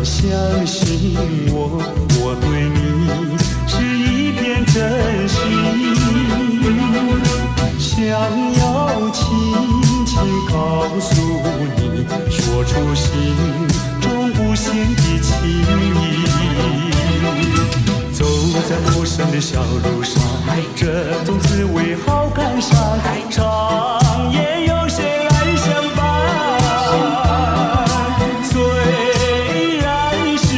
相信我，我对你是一片真心，想要轻轻告诉你，说出心中无限的情意。走在陌生的小路上，这种滋味好感伤，长夜有谁来相伴？虽然是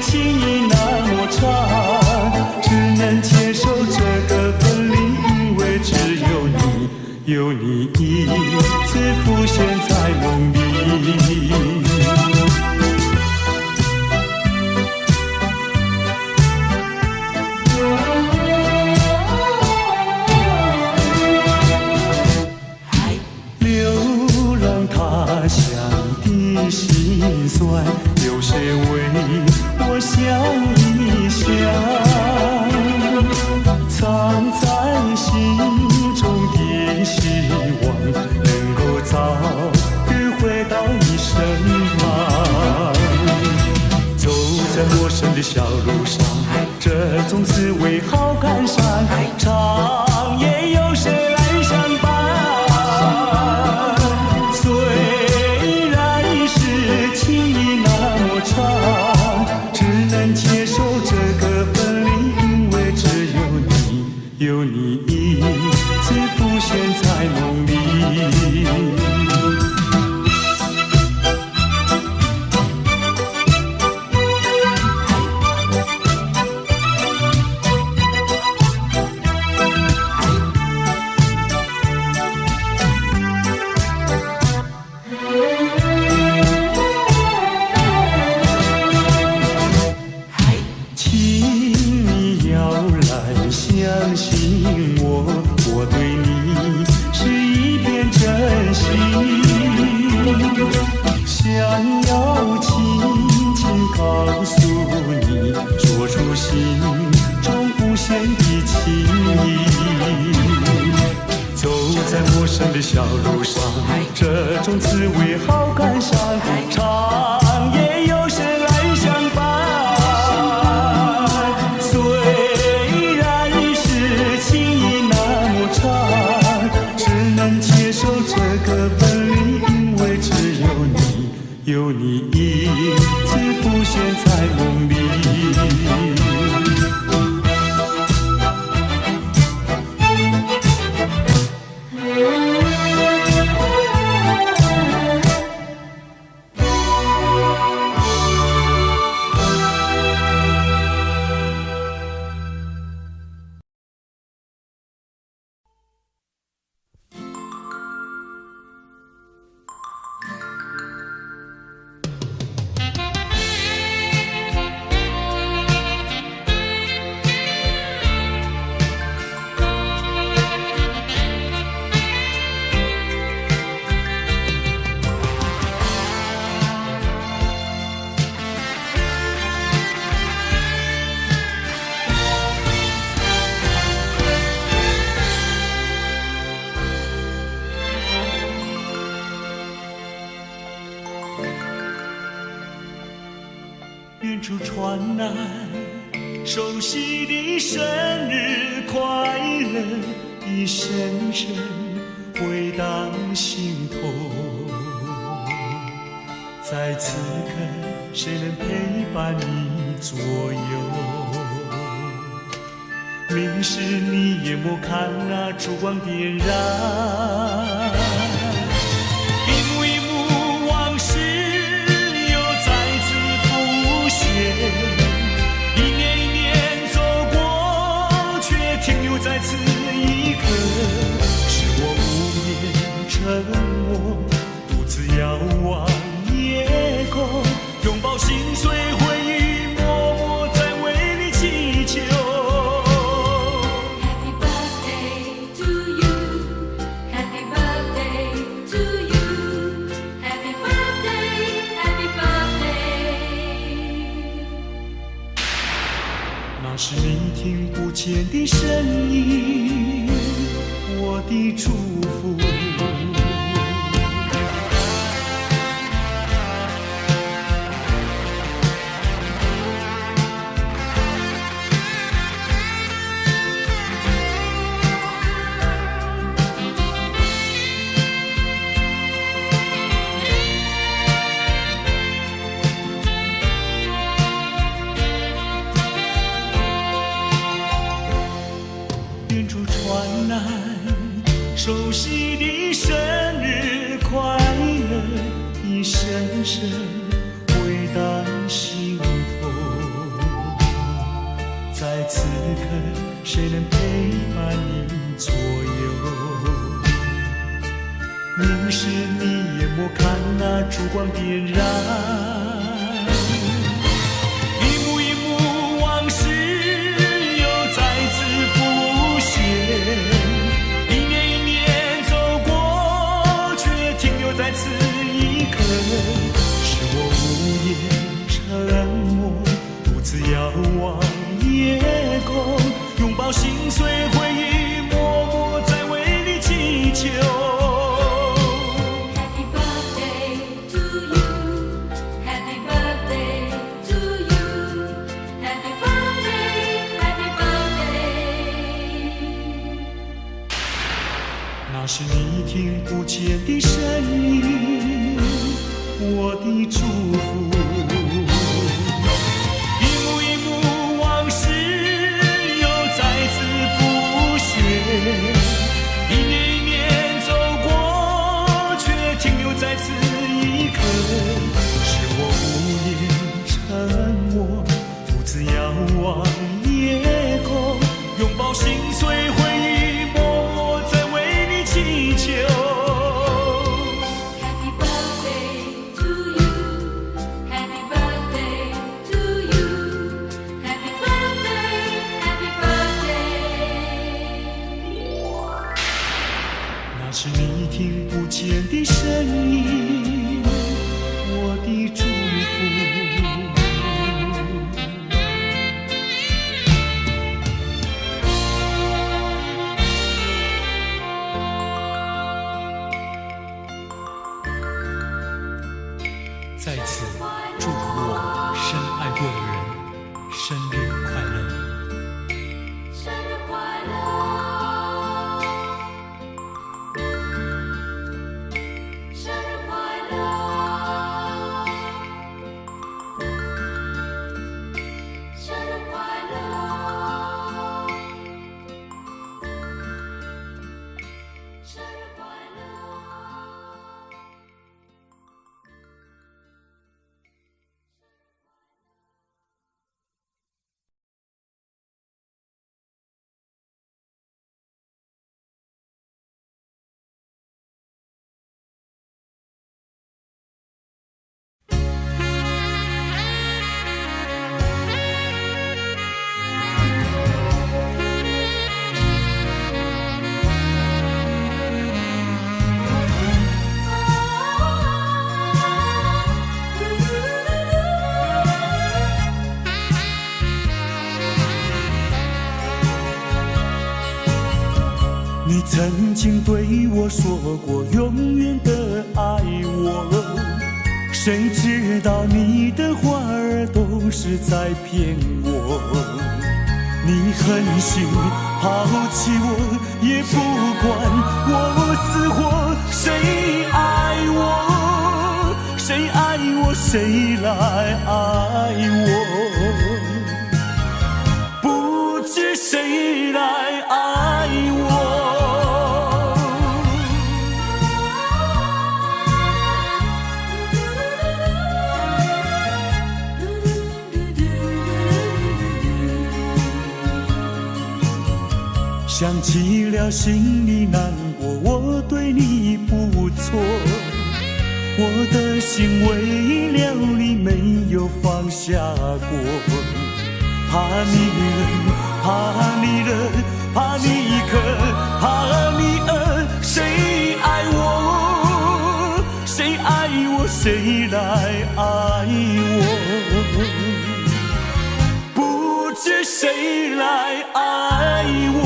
情意那么长，只能接受这个分离，因为只有你，有你一直浮现在梦里。心酸，有谁为我想一想？藏在心中的希望，能够早日回到你身旁。走在陌生的小路上，这种滋味好感伤，长夜有谁来相伴？只能接受这个分离，因为只有你，有你一直浮现在梦里。相信我，我对你是一片真心，想要轻轻告诉你，说出心中无限的情意。走在陌生的小路上，这种滋味好感伤，长夜有谁来相伴？接受这个分离，因为只有你，有你一直浮现在梦里。远处传来熟悉的生日快乐，一声声回荡心头。在此刻，谁能陪伴你左右？明是你眼眸看那烛光点燃。一年一年走过，却停留在此一刻。是我无眠沉默，独自遥望夜空，拥抱心碎回忆，默默在为你祈求。Happy birthday to you, happy birthday to you, happy birthday, happy birthday。那是你听不见的声音，我的祝福。谁能陪伴你左右？凝视你眼眸，看那烛光点燃，一幕一幕往事又再次浮现，一年一年走过，却停留在此一刻。是我无言沉默，独自遥望夜空，拥抱心碎回忆，默默在为你祈求。Happy birthday to you, happy birthday to you, happy birthday, happy birthday. 那是你听不见的声音，我的祝福。一幕一幕往事又再次浮现，一年一年走过，却停留在此一刻。是我无言沉默，独自遥望夜空，拥抱心碎回忆，默默在为你祈求。Happy birthday to you, happy birthday to you, happy birthday, happy birthday. 那是你听不见的声音，我的祝福。在此祝福我深爱过的人生日快乐。生日快乐，生日快乐，生日快乐，生日快乐。你曾经对我说过永远的爱我，谁知道你的话儿都是在骗我。你狠心抛弃我，也不管我死活。谁爱我，谁爱我，谁来爱我？不知谁来爱我。想起了心里难过，我对你不错，我的心为了你没有放下过。怕你冷，怕你热，怕你渴，怕你饿，谁爱我，谁爱我，谁来爱我？不知谁来爱我。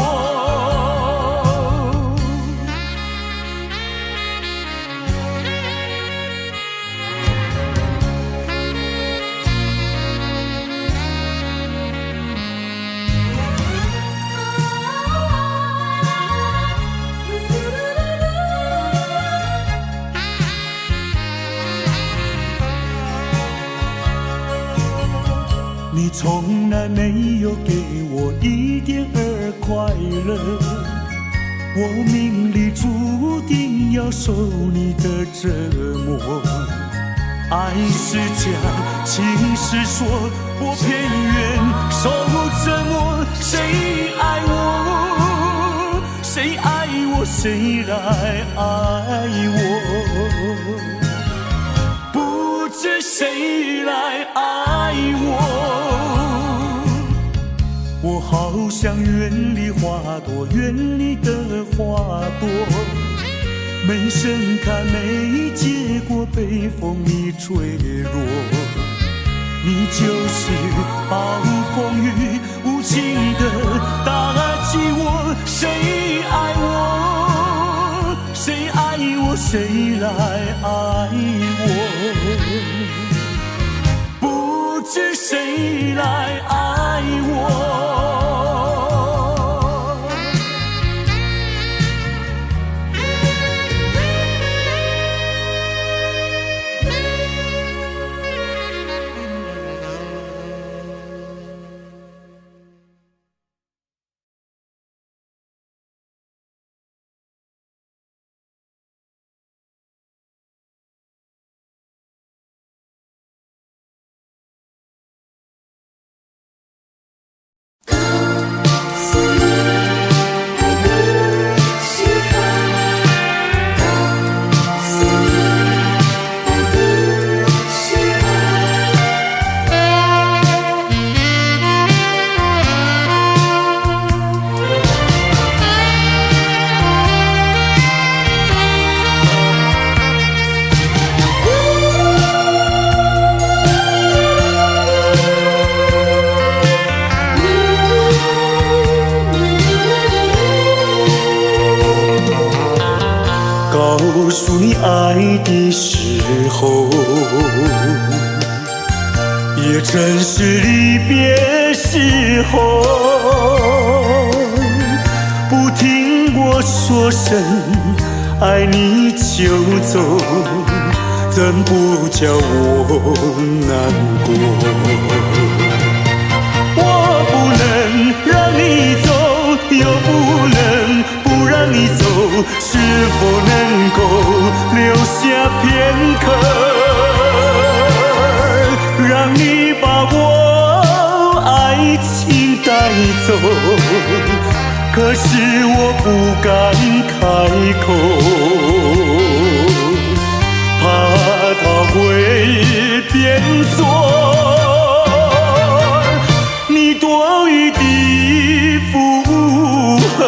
你从来没有给我一点儿快乐，我命里注定要受你的折磨。爱是假，情是说，我偏愿受折磨。谁爱我？谁来爱我？不知谁来爱我？我好像园里花朵，园里的花朵没盛开，没结果，被风里吹落。你就是暴风雨无情的打击我，谁爱我？谁爱我？谁来爱我？不知谁来爱我？告诉你爱的时候，也正是离别时候。不听我说声爱你就走，怎不叫我难过？我不能让你走，又不能不让你走，是否能够留下片刻，让你把我爱情带走？可是我不敢开口，怕它会变作你多余的负荷。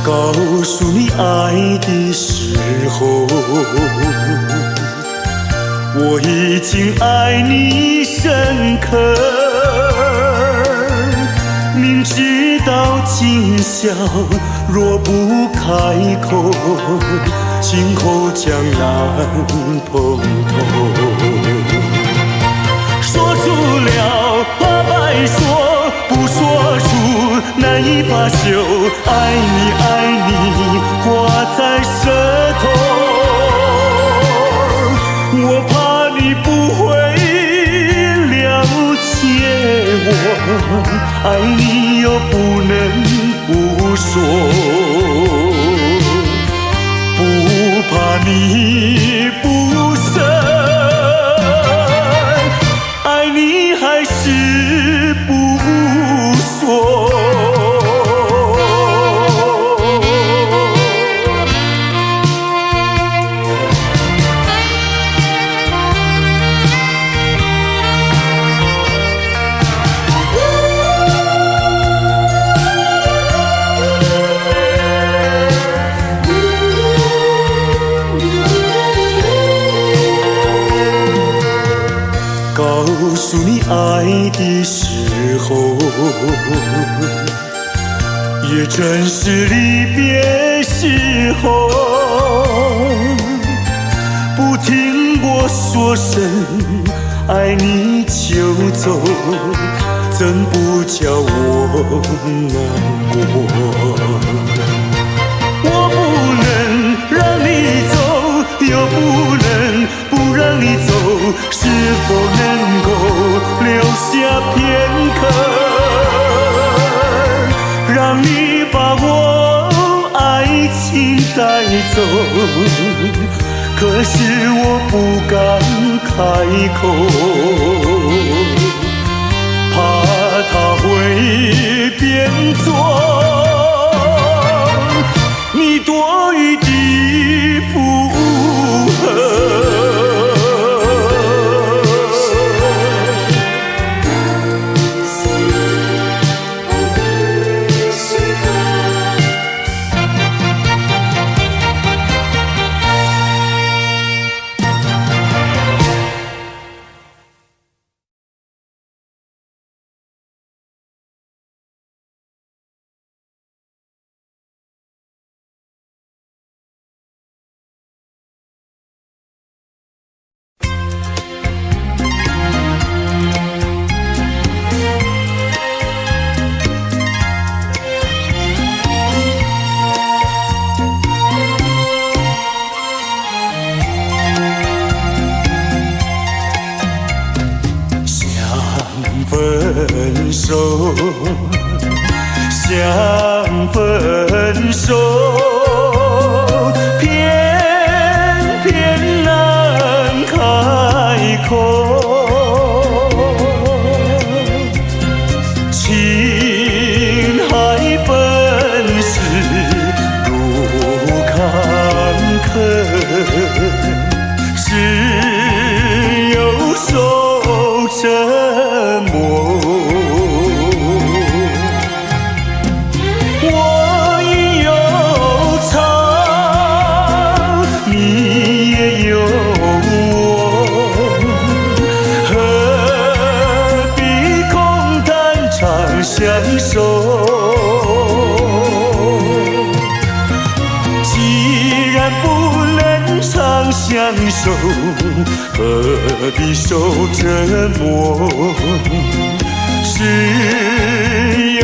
告诉你爱的时候，我已经爱你深刻，明知道今宵若不开口，今后将难碰头。说出了怕白说，不说出难以罢休。爱你爱你挂在舌头，我怕你不会了解我，爱你又不能不说，不怕你不舍，爱你还是不说。告诉你爱的时候，也正是离别时候。不听我说声爱你就走，怎不叫我难过？我不能让你走，又不能不让你走，是否能够留下片刻，让你把我爱情带走？可是我不敢开口，怕它会变作你多余的负荷。分手，想分手，偏偏难开口。情海本是路坎坷，只有守沉默。我已有唱，你也有我，何必空谈长相守？既然不能长相守，何必受折磨？只有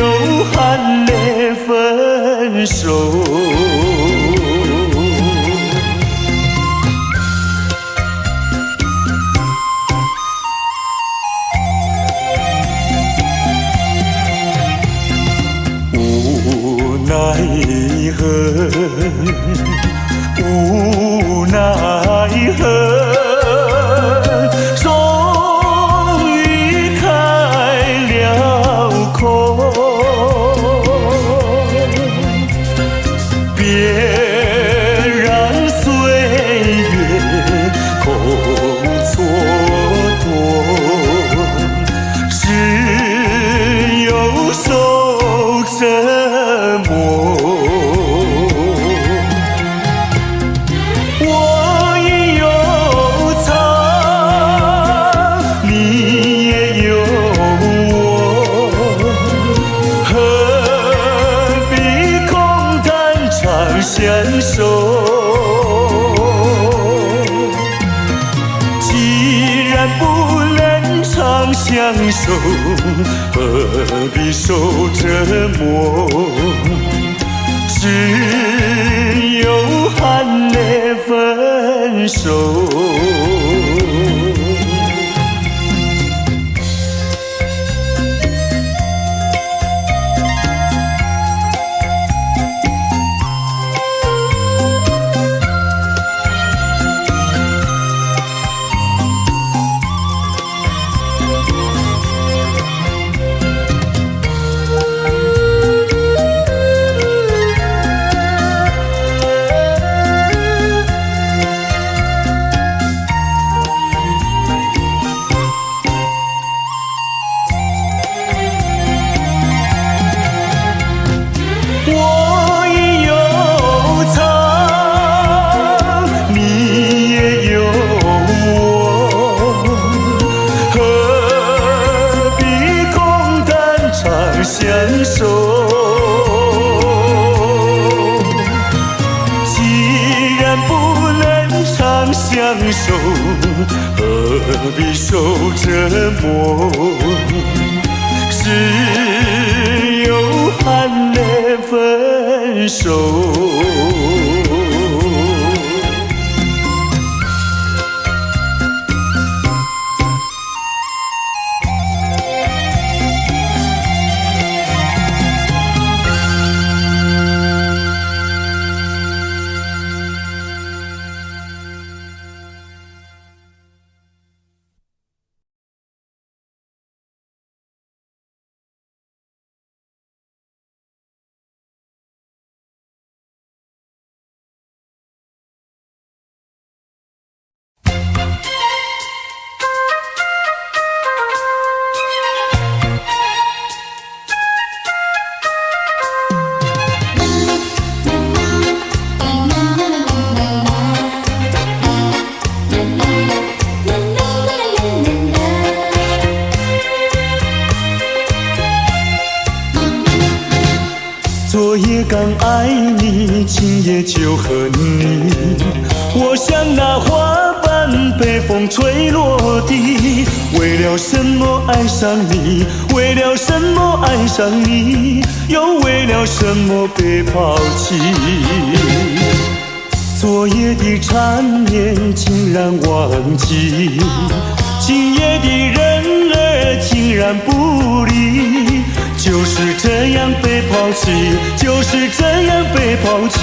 含泪分手。无奈何，无奈何。相守，既然不能长相守，何必受折磨？只有含泪分手。我已有唱，你也有我，何必空谈长相守？既然不能长相守，何必受折磨？只有含泪分手。昨夜刚爱你，今夜就恨你。我像那花瓣被风吹落地，为了什么爱上你？为了什么爱上你？又为了什么被抛弃？昨夜的缠绵竟然忘记，今夜的人儿竟然不理。就是这样被抛弃，就是这样被抛弃，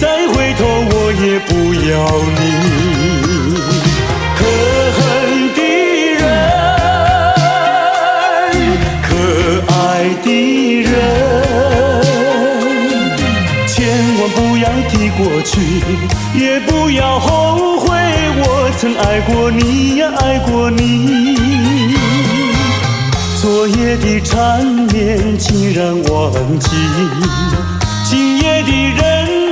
再回头我也不要你。可恨的人，可爱的人，千万不要提过去，也不要后悔我曾爱过你呀，爱过你。昨夜的缠绵竟然忘记，今夜的人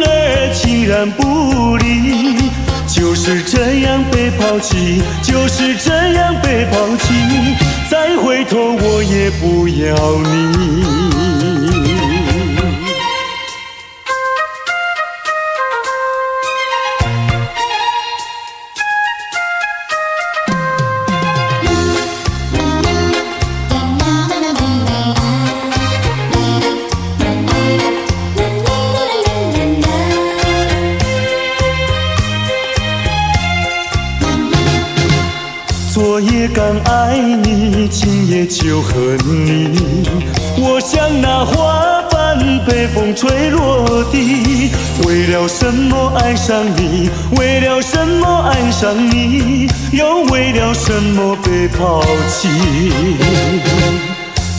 儿竟然不理。就是这样被抛弃，就是这样被抛弃，再回头我也不要你。昨夜刚爱你，今夜就恨你。我像那花瓣被风吹落地，为了什么爱上你？为了什么爱上你？又为了什么被抛弃？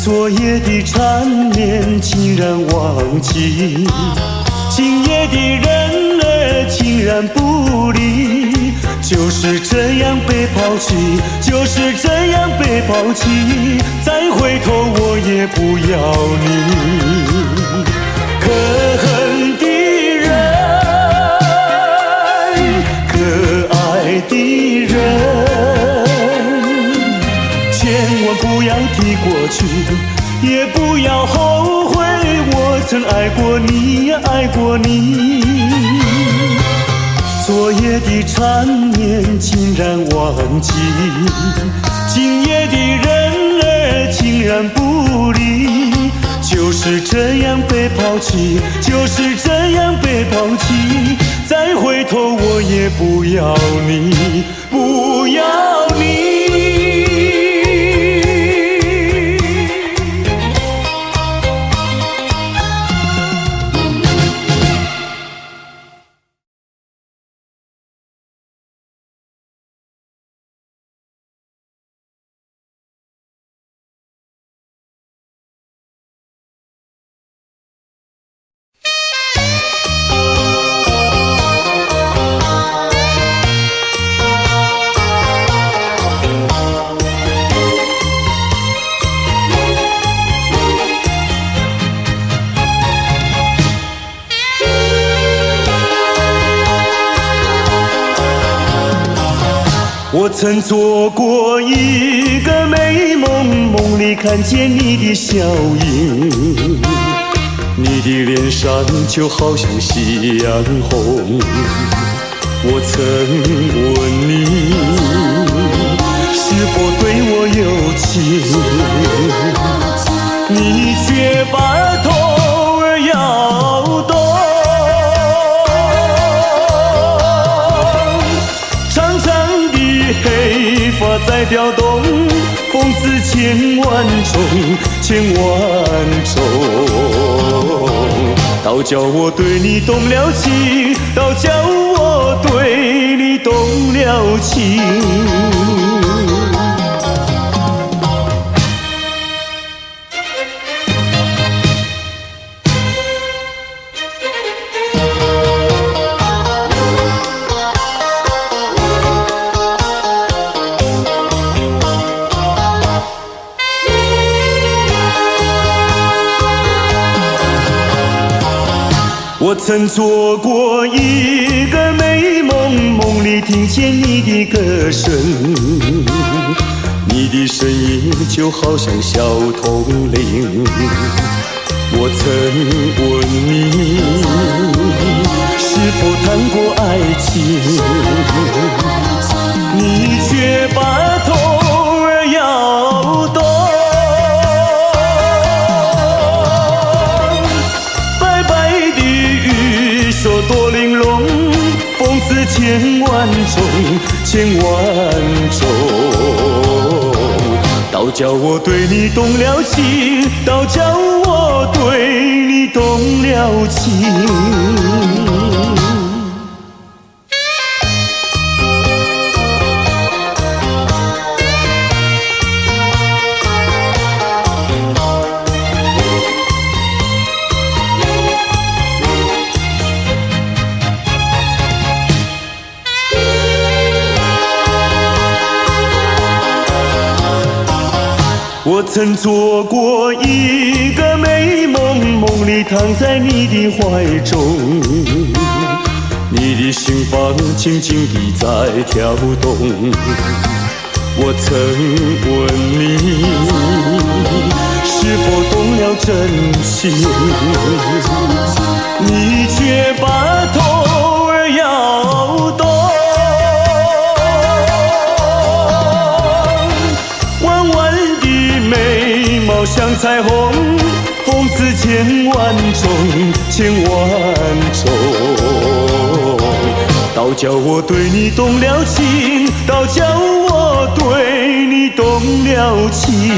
昨夜的缠绵竟然忘记，今夜的人儿竟然不理。就是这样被抛弃，就是这样被抛弃，再回头我也不要你。可恨的人，可爱的人，千万不要提过去，也不要后悔我曾爱过你呀，爱过你。昨夜的缠绵竟然忘记，今夜的人儿竟然不理。就是这样被抛弃，就是这样被抛弃，再回头我也不要你，不要你。我曾做过一个美梦，梦里看见你的笑影，你的脸上就好像夕阳红。我曾问你是否对我有情，你却把头儿摇动。黑发在飘动，风似千万种，千万种。倒叫我对你动了情，倒叫我对你动了情。我曾做过一个美梦，梦里听见你的歌声，你的声音就好像小铜铃。我曾问你，是否谈过爱情？你却把头儿摇动。白白的玉手多玲珑，风似千万种，千万种。倒叫我对你动了情，倒叫我对你动了情。我曾做过一个美梦，梦里躺在你的怀中，你的心房轻轻地在跳动。我曾问你，是否动了真情？你却把头儿摇动。像彩虹，风似千万种，千万种。倒叫我对你动了情，倒叫我对你动了情。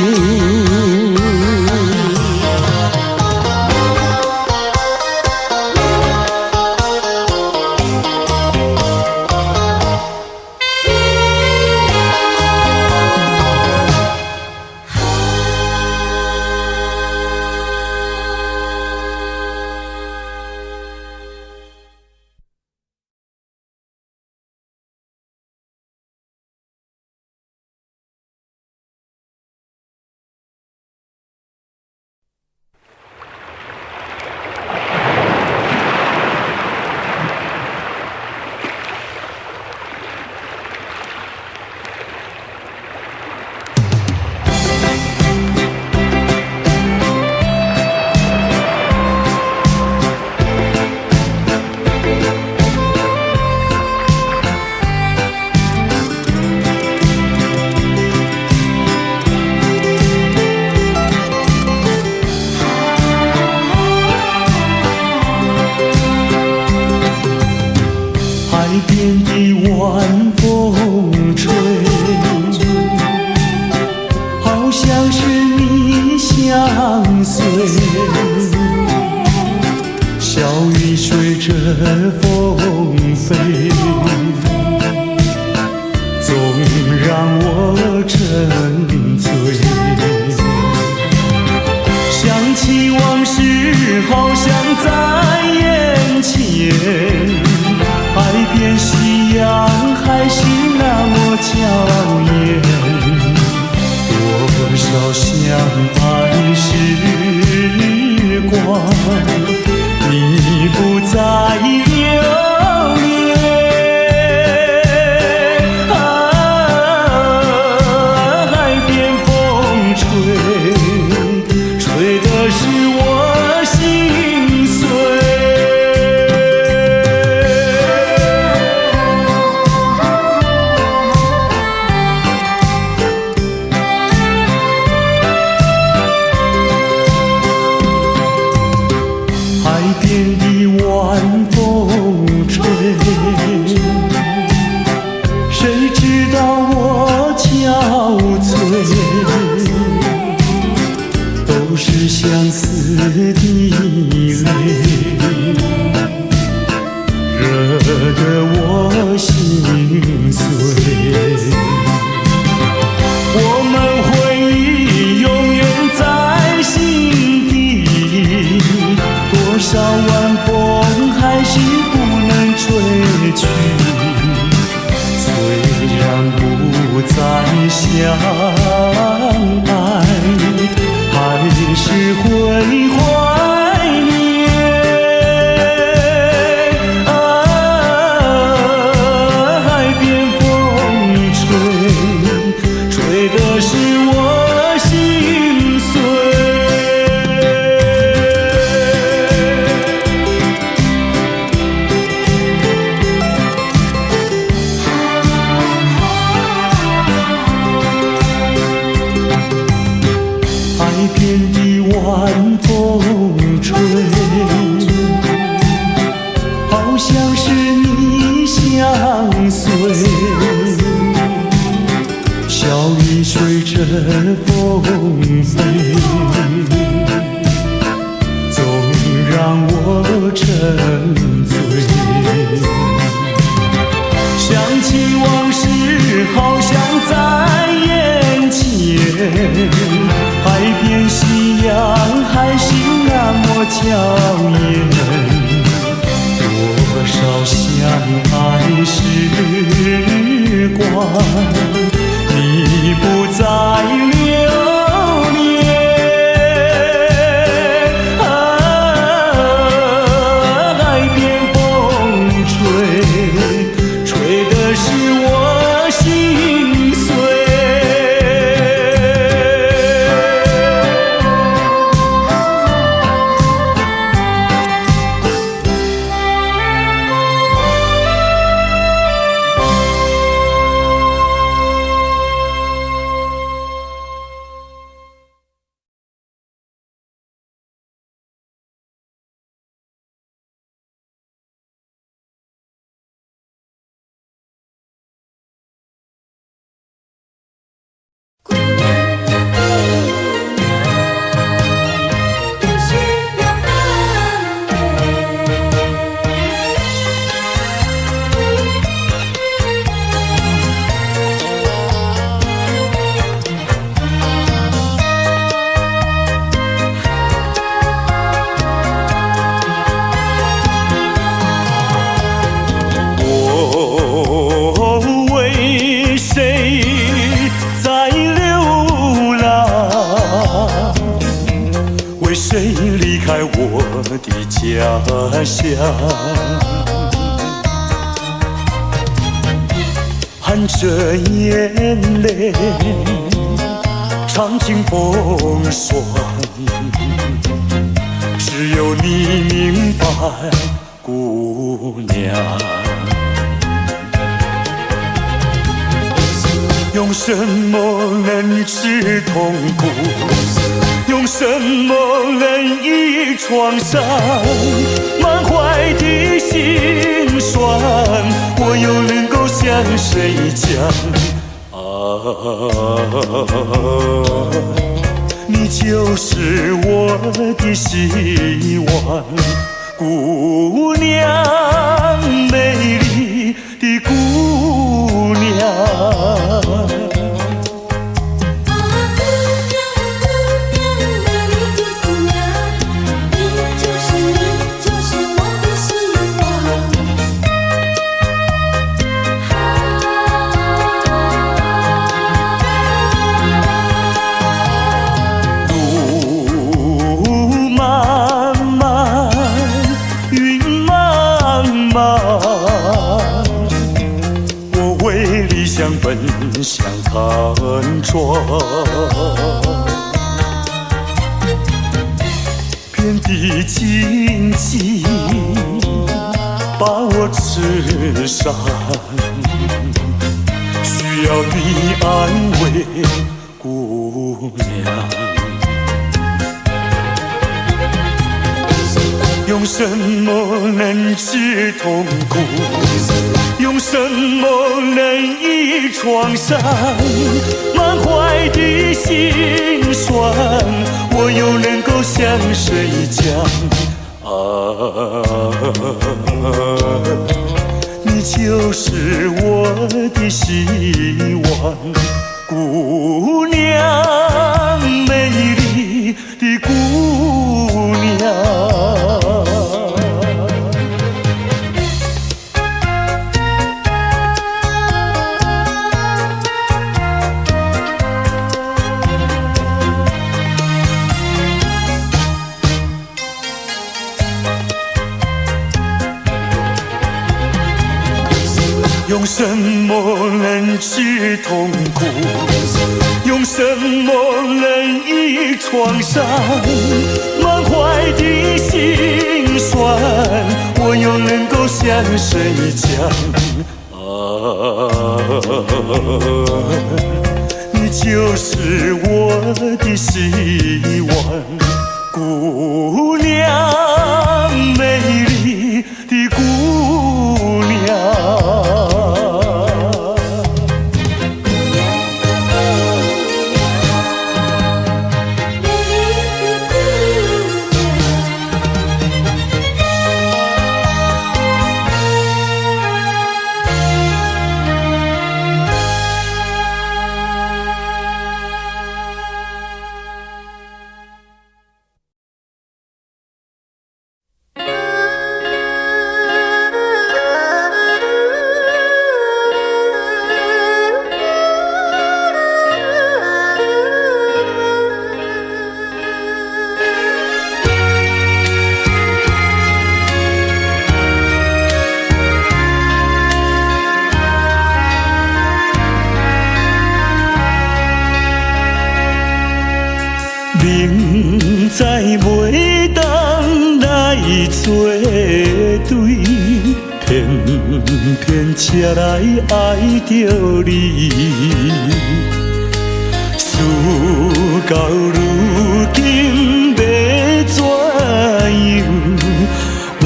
风吹，好像是你相随。笑语随着风飞，总让我沉醉。想起往事，好像在眼前，海边夕阳还是那么娇艳。多少相爱时光，你不再留恋。海边风吹，吹的是我心碎。姑娘呀姑娘，不需要安慰。我为谁在流浪？为谁离开我的家乡？含着眼泪，尝尽风霜，只有你明白，姑娘。用什么能治痛苦？用什么能医创伤？满怀的心酸，我又能够向谁讲？你就是我的希望，姑娘，美丽的姑娘。奔向坦壮，遍地荆棘把我刺伤，需要你安慰，姑娘。用什么能治痛苦？用什么能医创伤？满怀的心酸，我又能够向谁讲？你就是我的希望，姑娘，美丽的姑娘。用什么能治痛苦？用什么能医创伤？满怀的心酸，我又能够向谁讲？你就是我的希望，姑娘，美丽的姑娘。明知袂当来作对，偏偏车来爱着你。事到如今要怎样？阮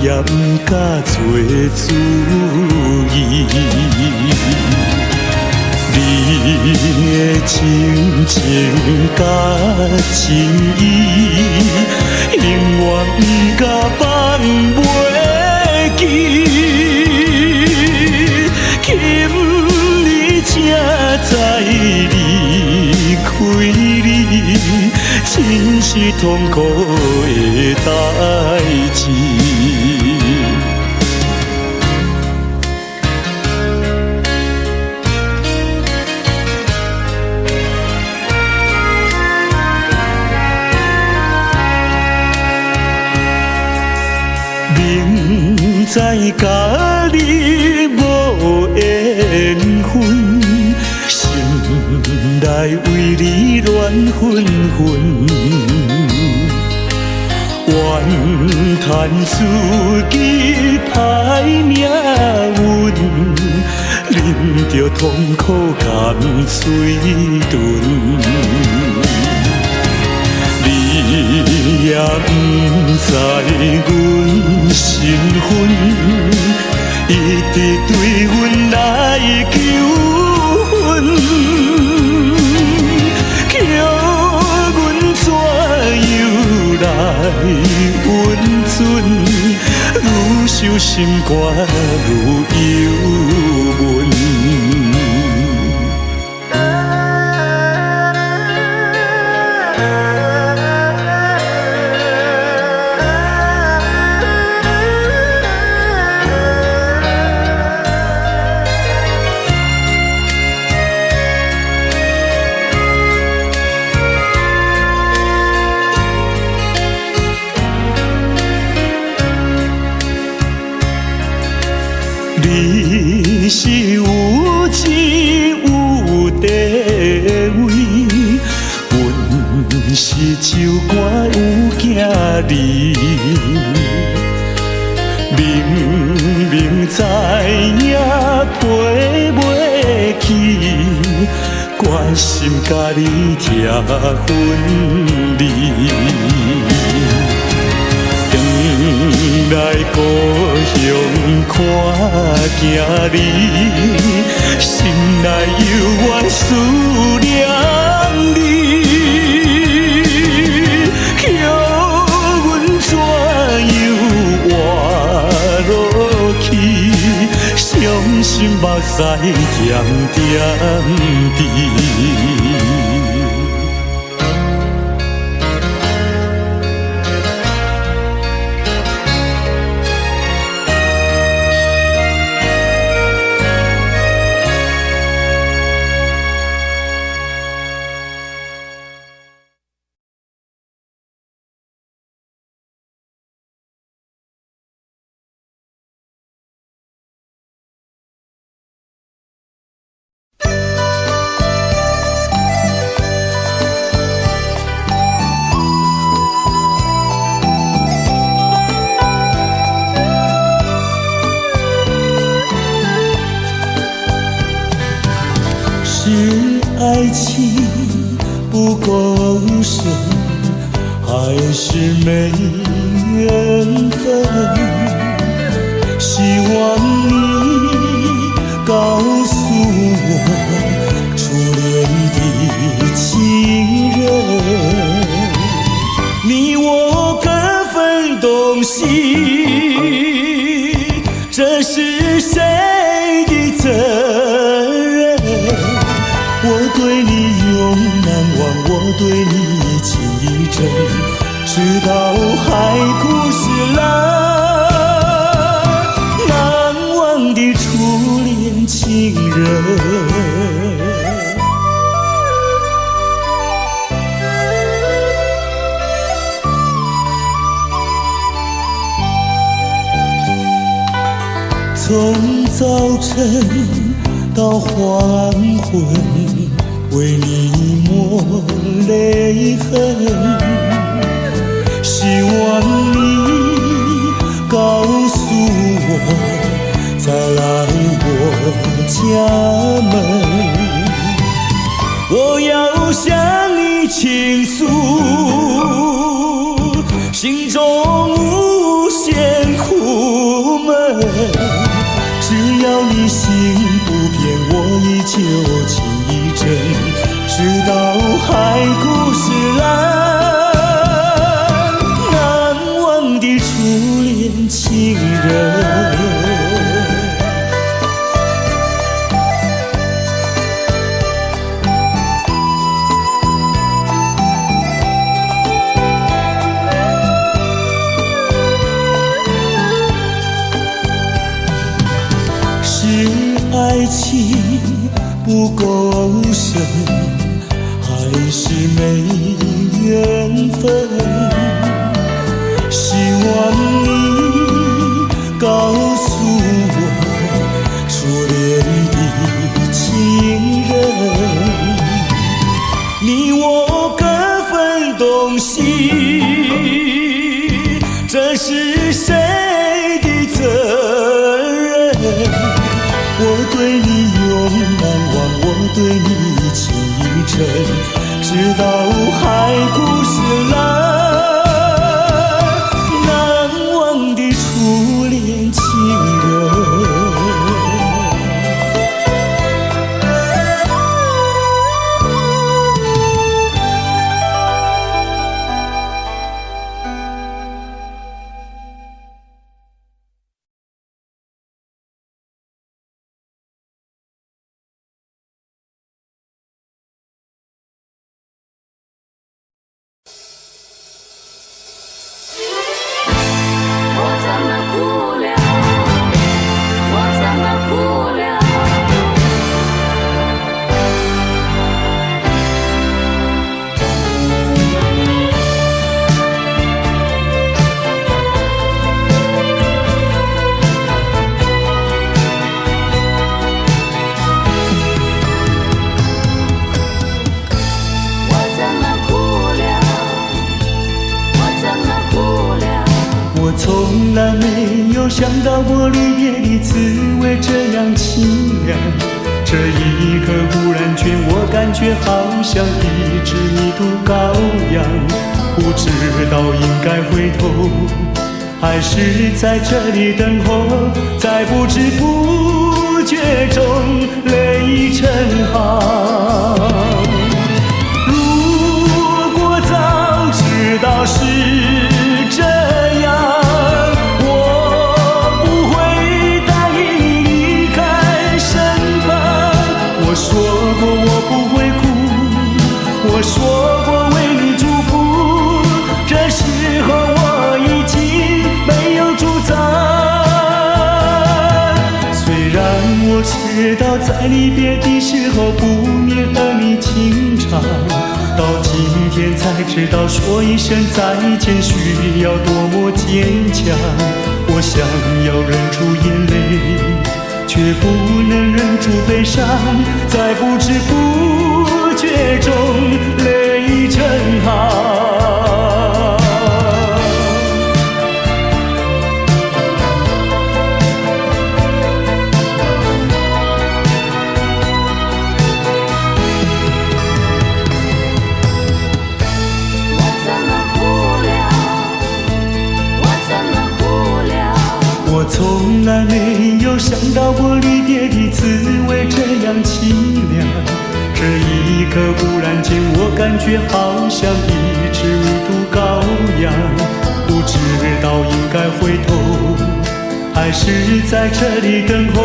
也不敢做主意。你的深情甲情意，永远不甲放袂记。今日才知离开你，真是痛苦的代志。明知甲你无缘分，心内为你乱纷纷，怨叹自己歹命运，啉着痛苦甘水顿。你也不知阮身份，一直对阮来求婚，叫阮怎样来温存？愈想心肝愈忧闷。你是有钱有地位，阮是酒馆有囝儿，明明知影陪袂起，决心甲你拆分离。回来故乡看囝儿，心内犹原思念你，叫阮怎样活落去？伤心目屎点点滴。是爱情不公正，还还是没缘分，希望你告诉我初恋的情人，你我各分东西，这是谁的责任？我对你永难忘，我对你情意真，直到海枯石烂，难忘的初恋情人。从早晨到黄昏，为你抹泪痕，希望你告诉我，再来我家门，我要向你倾诉心中无限苦闷，只要你心不变，我依旧情意真，直到海枯石烂，难忘的初恋情人。爱情不够深，还是没缘分，希望你告诉我初恋的情人，你我各分东西，这是谁的责任？我对你永难忘，我对你情意真，直到海枯石烂，难忘的初恋情人。我从来没有想到过离别的滋味这样凄凉，这一刻忽然间我感觉好像一只迷途羔羊，不知道应该回头还是在这里等候，在不知不觉中泪成行。如果早知道是这样，我不会答应你离开身旁。我说过我不会哭，我说过为你祝福，这时候我已经没有主张。虽然我知道在离别的时候不免儿女情长，到今天才知道说一声再见需要多么坚强。我想要忍住眼泪，却不能忍住悲伤，在不知不觉中泪成行。我怎么哭了？从来没有想到过离别的滋味这样凄凉，这一刻忽然间我感觉好像一只无毒羔羊，不知道应该回头还是在这里等候，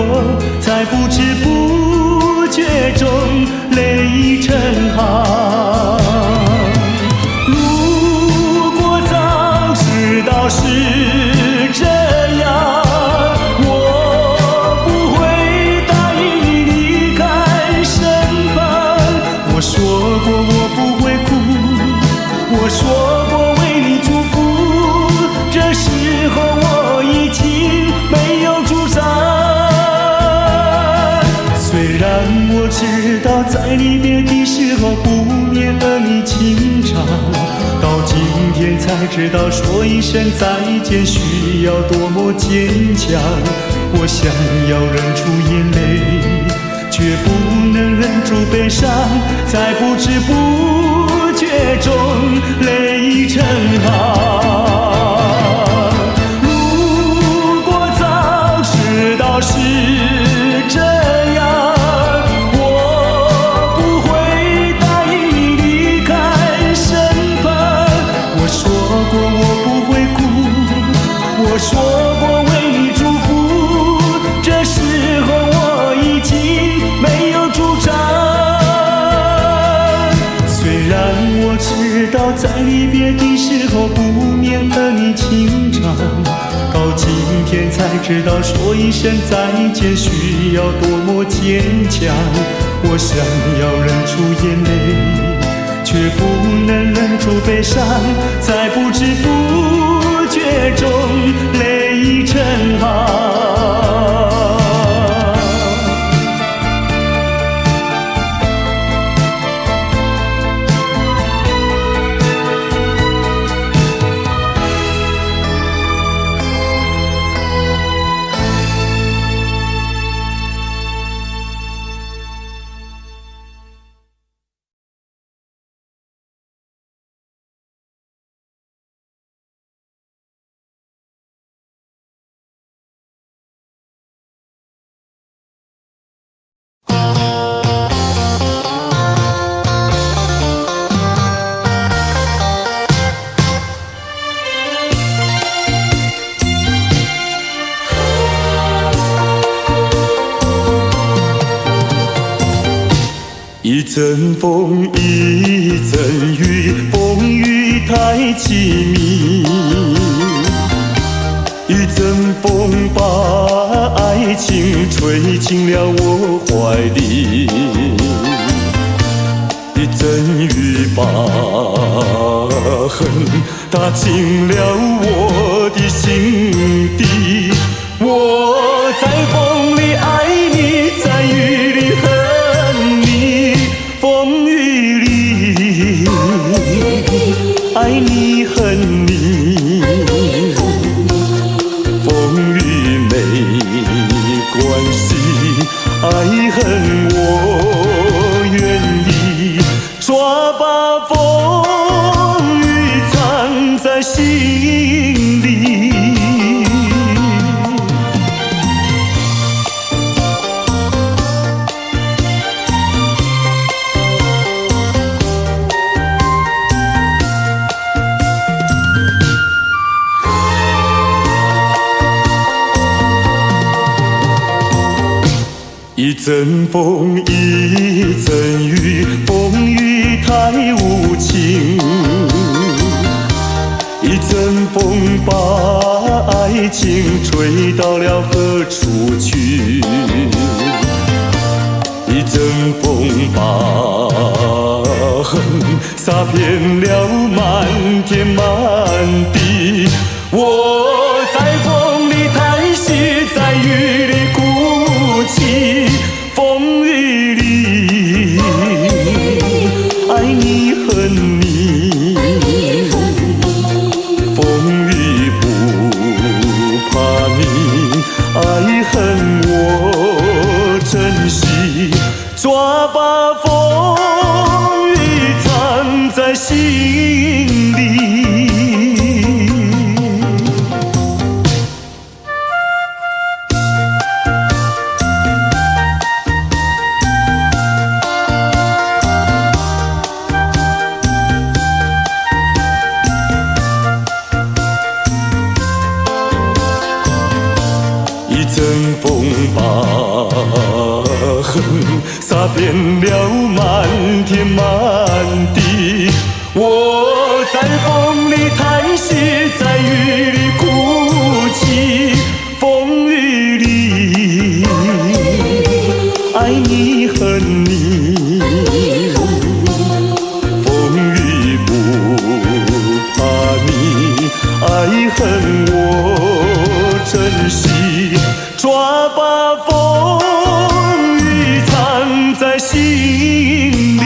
在不知不觉中泪成行。如果早知道是这样，我不会答应你离开身旁。我说过我不会哭，我说过为你祝福，这时候我已经没有主张。虽然我知道在离别的时候不免和你情长，到今天才知道说一声再见需要多么坚强。我想要忍住眼泪，却不能忍住悲伤，在不知不觉中泪成行。如果早知道是这样，我不会答应你离开身旁。我说过我不会哭，我说过为你祝福，这时候我已经没有主张。虽然我知道在离别的时候不免和你情长，到今天才知道说一声再见需要多么坚强。我想要忍住眼泪，却不能忍住悲伤，在不知不觉中泪成行。一阵风，一阵雨，风雨太凄密。一阵风把爱情吹进了我怀里，一阵雨把恨打进了我的心底。我在风里爱你，在雨里恨你，风雨里爱你恨你，风雨没关系，爱恨我愿意，抓把风雨藏在心里。一阵风，一阵雨，风雨太无情。一阵风把爱情吹到了何处去？一阵风把恨洒遍了满天满地。我在风里叹息，在雨里哭泣，风雨里爱你恨你，风雨不怕你，爱恨我珍惜，抓把风雨藏在心里。风把痕洒遍了满天满地。我在风里叹息，在雨里哭泣，风雨里爱你恨你，风雨不怕你，爱恨我珍惜，抓把风雨藏在心里。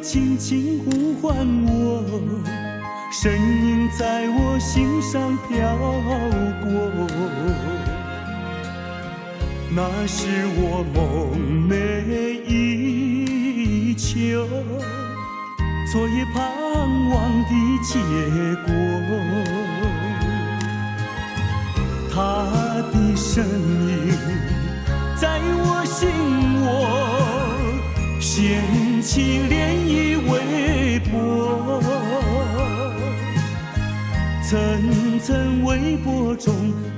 轻轻呼唤我，声音在我心上飘过。那是我梦寐以求，昨夜盼望的结果。他的身影在我心窝，掀起涟漪微波，层层微波中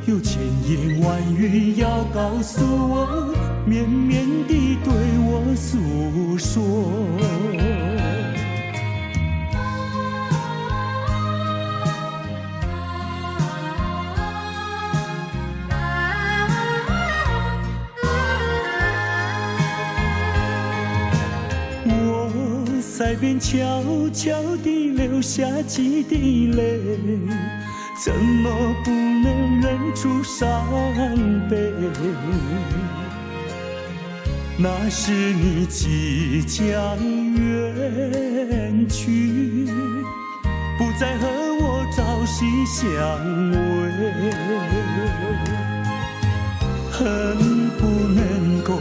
有千言万语要告诉我，绵绵地对我诉说。在边悄悄地流下几滴泪，怎么不能忍住伤悲？那是你即将远去，不再和我朝夕相偎，恨不能够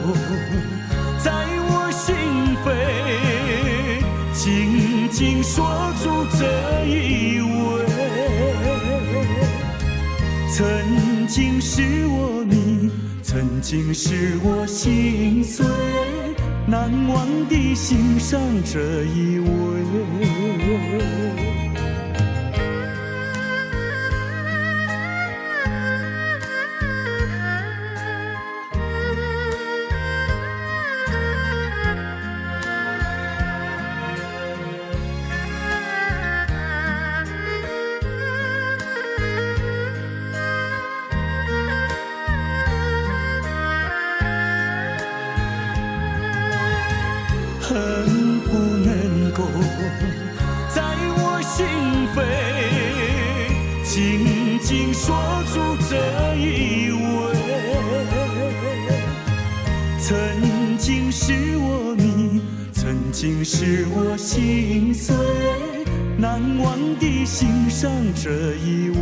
在我心扉静静说出这一位，曾经是我你，曾经是我心碎，难忘地欣赏这一位。恨不能够在我心扉静静说出这一位，曾经是我你，曾经是我心碎，难忘地欣赏这一位。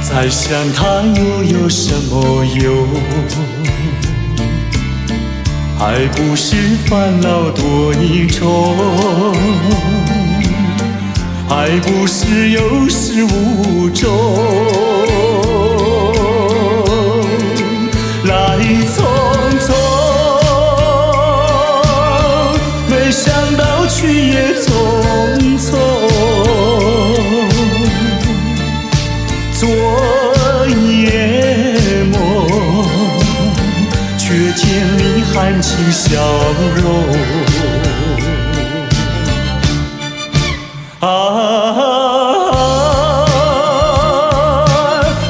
再想它又有什么用？还不是烦恼多一重，还不是有始无终。来匆匆，没想到去也匆匆。昨夜梦，却见你含情笑容。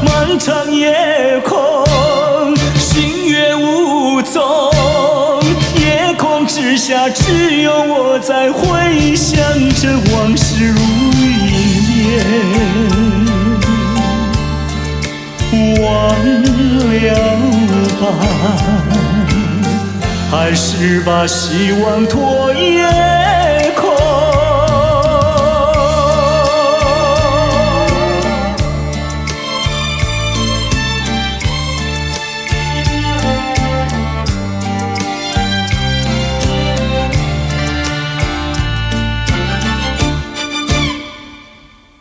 漫长夜空，星月无踪，夜空之下只有我在回想着往事如云烟。忘了吧，还是把希望托夜空。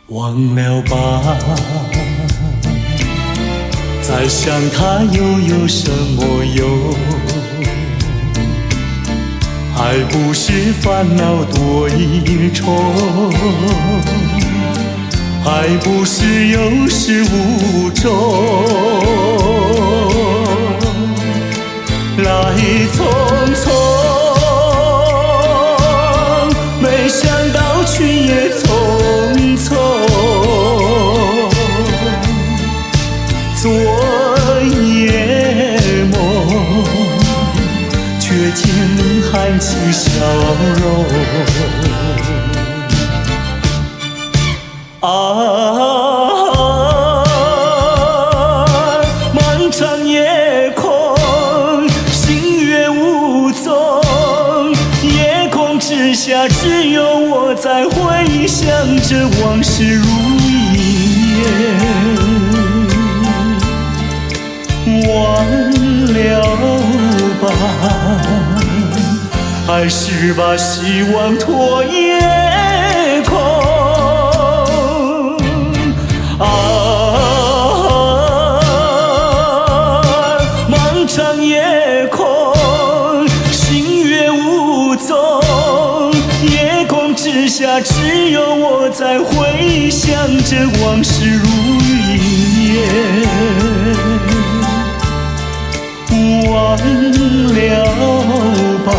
忘了吧，再想它又有什么用？还不是烦恼多一重，还不是有始无终。来匆匆，没想到去也匆匆。昨夜梦，却见你含情笑容。漫长夜空，星月无踪，夜空之下只有我在回想着往事如云烟。忘了吧，还是把希望托夜空。漫长夜空，星月无踪，夜空之下只有我在回想着往事如云烟。忘了吧，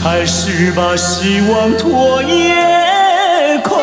还是把希望托夜空。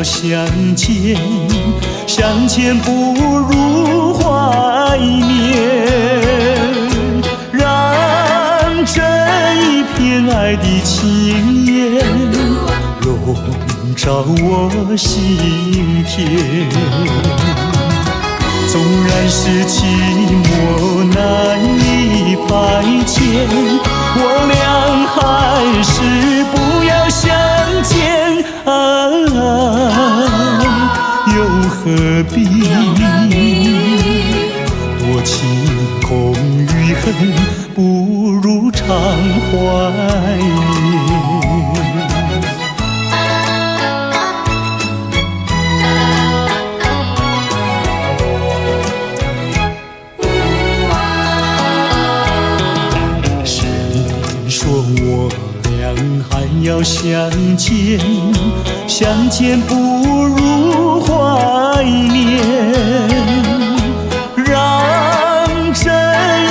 相见，相见不如怀念，让这一片爱的情缘笼罩我心田。纵然是寂寞难以排遣，我俩还是不要相见又何必多情空与恨，不如常怀念。要相见，相见不如怀念，让这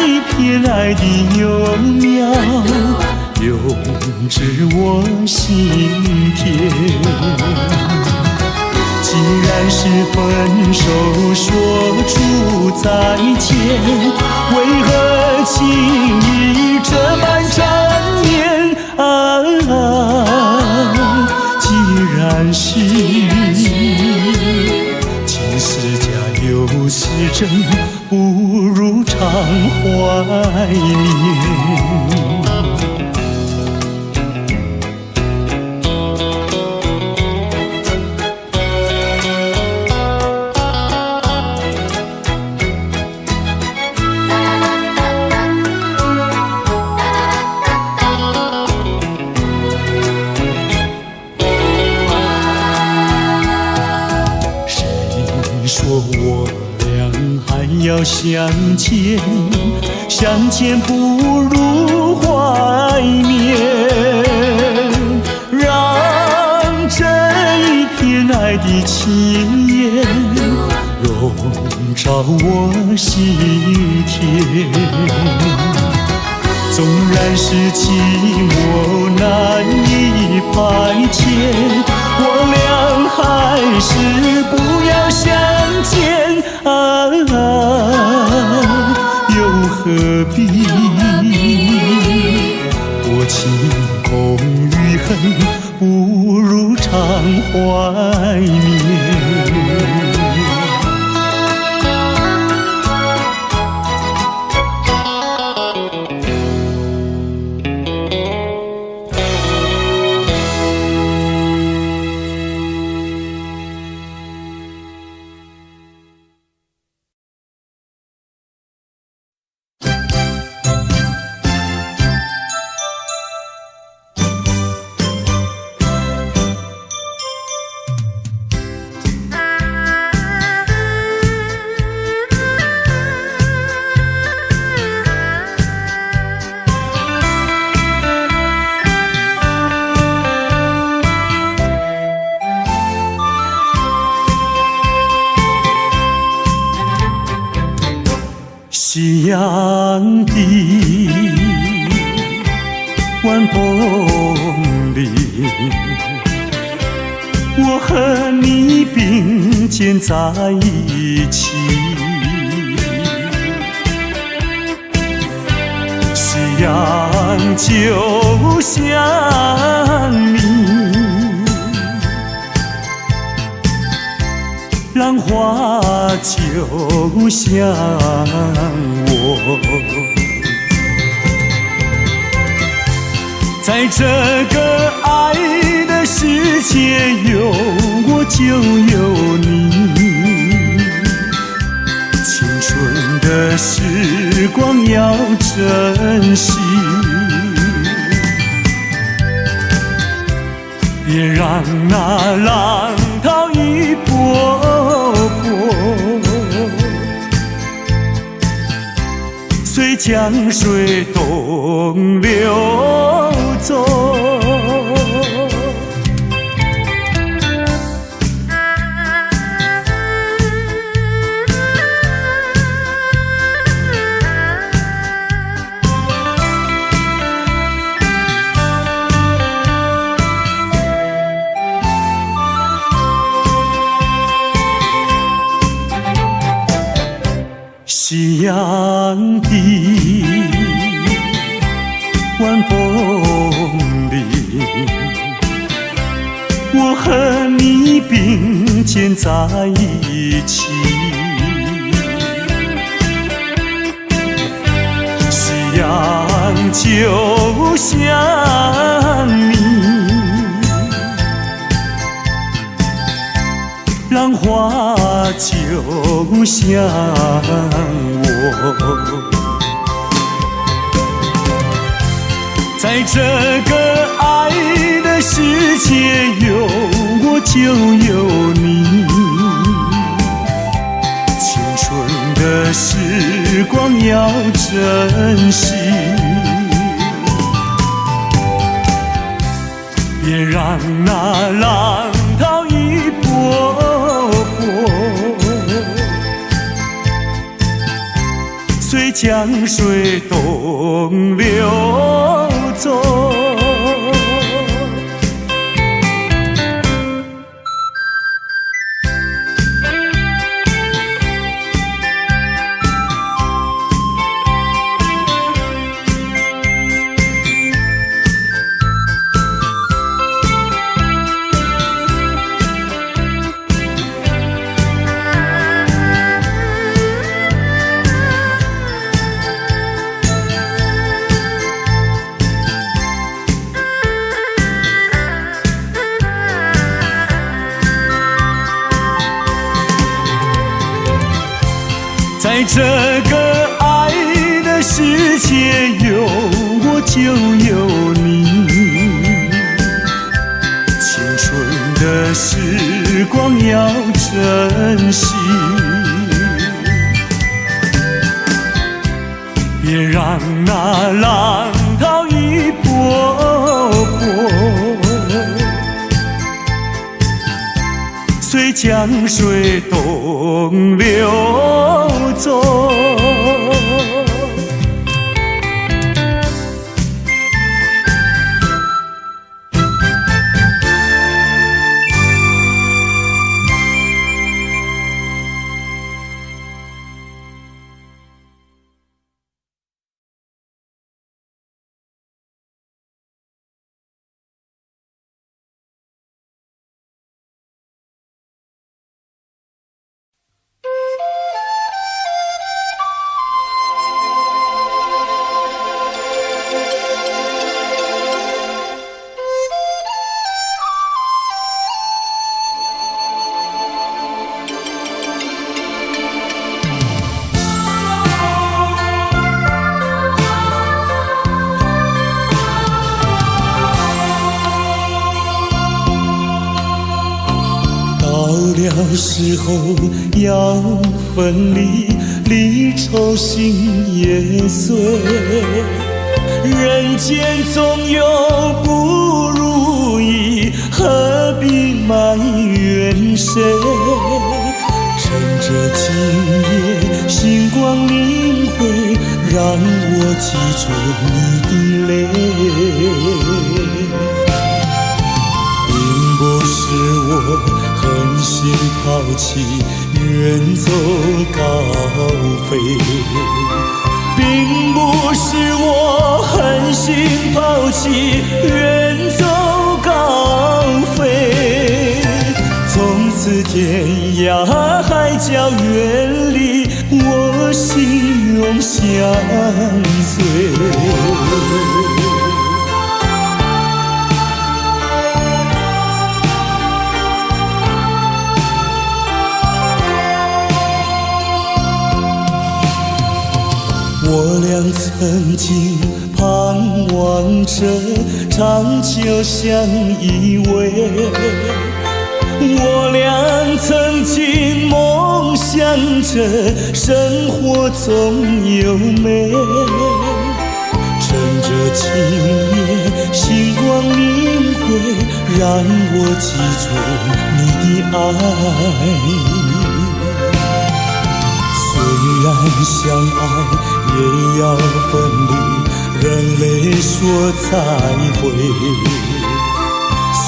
一片爱的幼苗永植我心田。既然是分手说出再见，为何情意这般缠绵啊？既然是情丝假又是真，不如常怀念。说我俩还要相见，相见不如怀念，让这一片爱的情焰笼罩我心田。纵然是寂寞难以排遣，我俩还是不要相见啊，又何必多情空余恨，不如常怀念。夕阳的晚风里，我和你并肩在一起。夕阳就像你，浪花就像我，在这个爱的世界，有我就有你。青春的时光要珍惜，别让那浪涛一波波随江水东流走。夕阳的晚风里，我和你并肩在一起。夕阳就像你，浪花就像我，在这个爱的世界，有我就有你。青春的时光要珍惜，别那浪涛一波波，随江水东流走。在这个爱的世界，有我就有你。青春的时光要珍惜，别让那浪涛一波波，随江水东流走。到时候要分离，离愁心也碎。人间总有不如意，何必埋怨谁？趁着今夜星光明辉，让我记住你的泪。并不是我狠心抛弃，远走高飞，并不是我狠心抛弃，远走高飞。从此天涯海角远离，我心永相随。我俩曾经盼望着长久相依偎，我俩曾经梦想着生活总有美。趁着今夜星光明辉，让我记住你的爱。虽然相爱也要分离，人类说再会。虽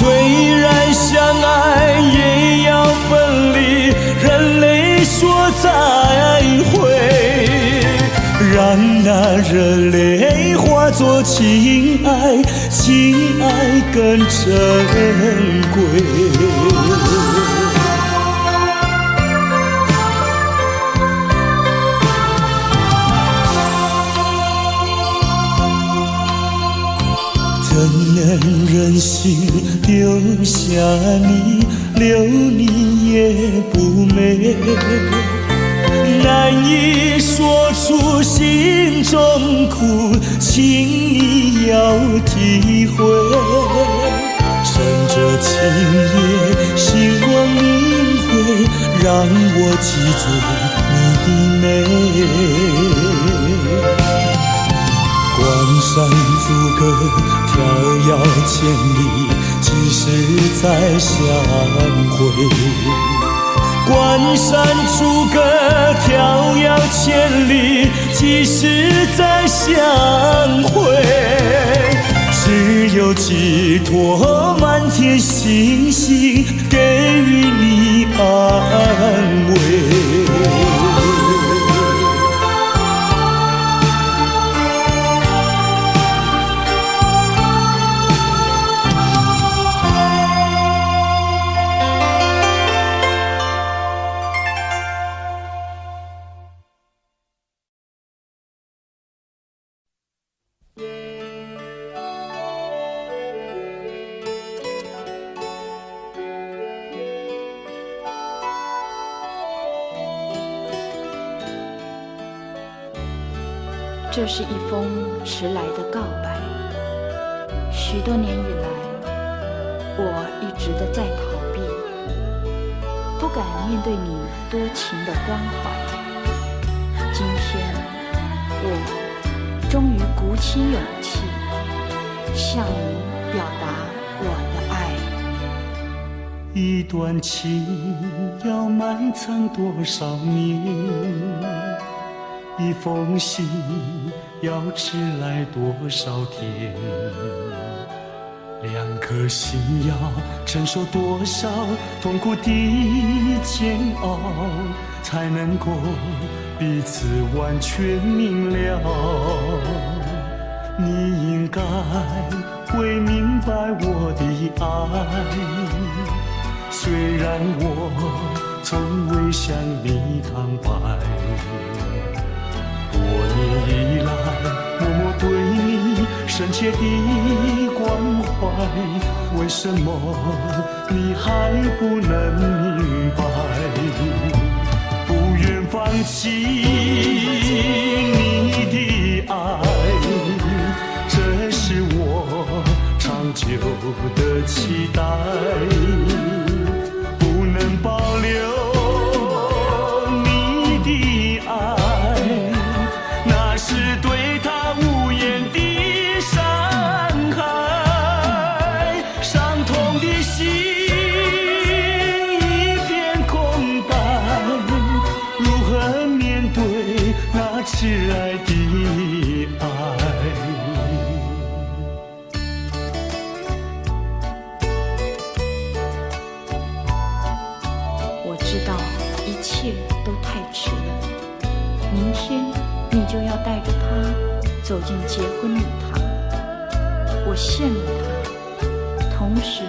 然相爱也要分离，人类说再会。让那热泪化作情爱，情爱更珍贵。怎能忍心丢下你，留你也不美，难以说出心中苦，请你要体会。趁着今夜星光明辉，让我记住你的美。关山阻隔，迢遥千里，几时再相会？关山逐歌迢遥千里，几时再相会？只有寄托满天星星，给予你安慰。这是一封迟来的告白。许多年以来，我一直地在逃避，不敢面对你多情的关怀。今天，我终于鼓起勇气，向你表达我的爱。一段情要埋藏多少年？一封信要迟来多少天？两颗心要承受多少痛苦的煎熬，才能够彼此完全明了？你应该会明白我的爱，虽然我从未向你坦白。多年以来，默默对你深切的关怀，为什么你还不能明白？不愿放弃你的爱，这是我长久的期待，不能保留挚爱的爱。我知道一切都太迟了，明天你就要带着他走进结婚礼堂，我羡慕他，同时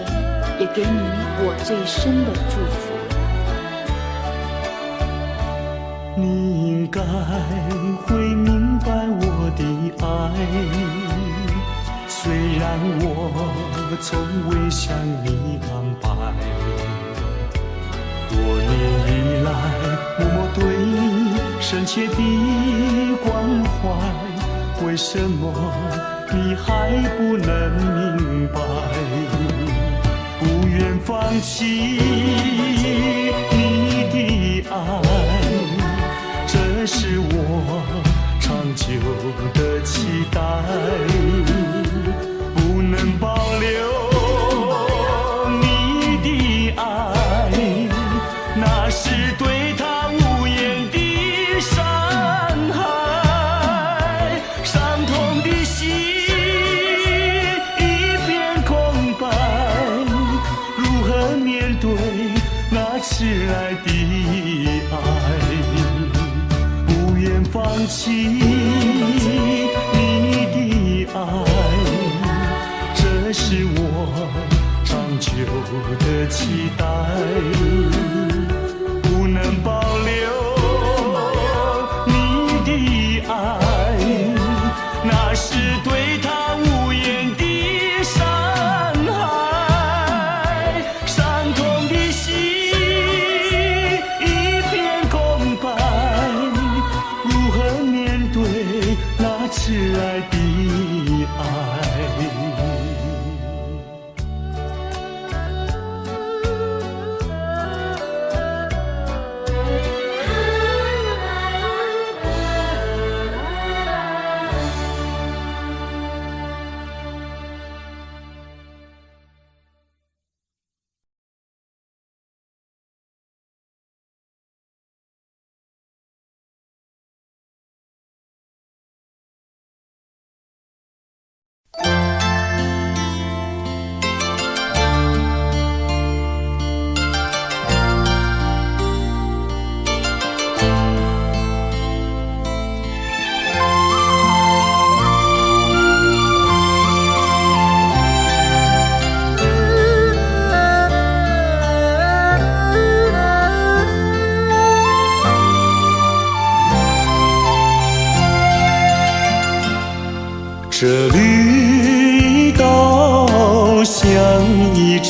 也给你我最深的祝福。你应该会明白我的爱，虽然我从未向你坦白。多年以来，默默对你深切的关怀，为什么你还不能明白？不愿放弃你的爱，这是我长久的期待，不能保留你的爱，那是对他无言的伤害，伤痛的心一片空白，如何面对那挚爱的爱？放弃你的爱，这是我长久的期待，不能保留你的爱，那是对他无言的伤害，伤痛的心一片空白，挚爱的爱。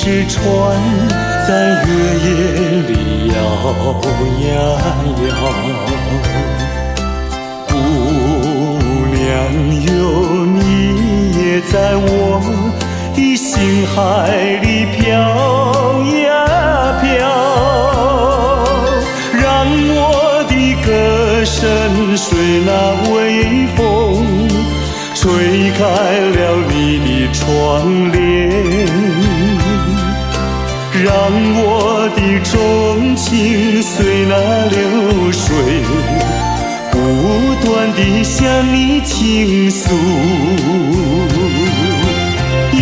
只船在月夜里摇呀摇。姑娘哟，你也在我的心海里飘呀飘，让我的歌声随那微风吹开了你的窗帘，让我的钟情随那流水不断地向你倾诉。椰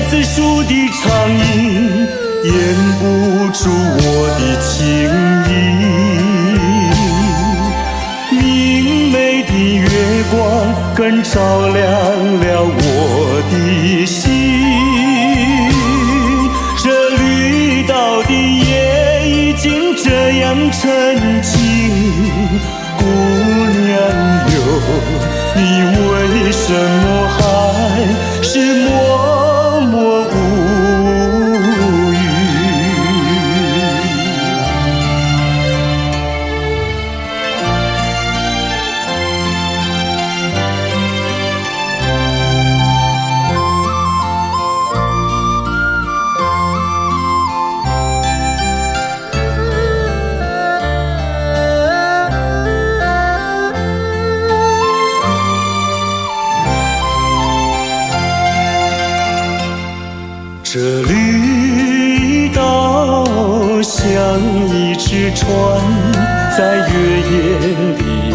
子树的长影掩不住我的情意，明媚的月光更照亮了我的心。这绿岛的夜已经这样沉静，姑娘哟，你为什么还是默默无语？这绿岛像一只船，在月夜里摇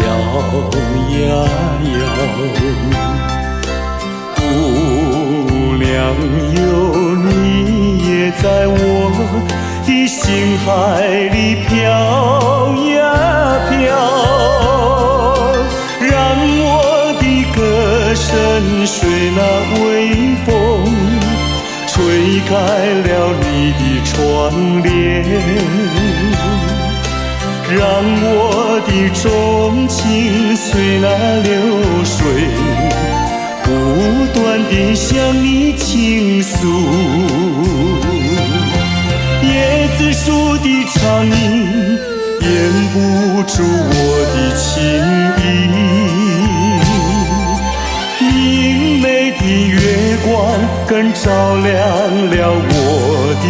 呀摇。姑娘哟，你也在我的心海里飘呀飘，让我的歌声随那微风吹开了你的窗帘，让我的钟情随那流水不断地向你倾诉。椰子树的长影掩不住我的情意，明媚的月光更照亮了我的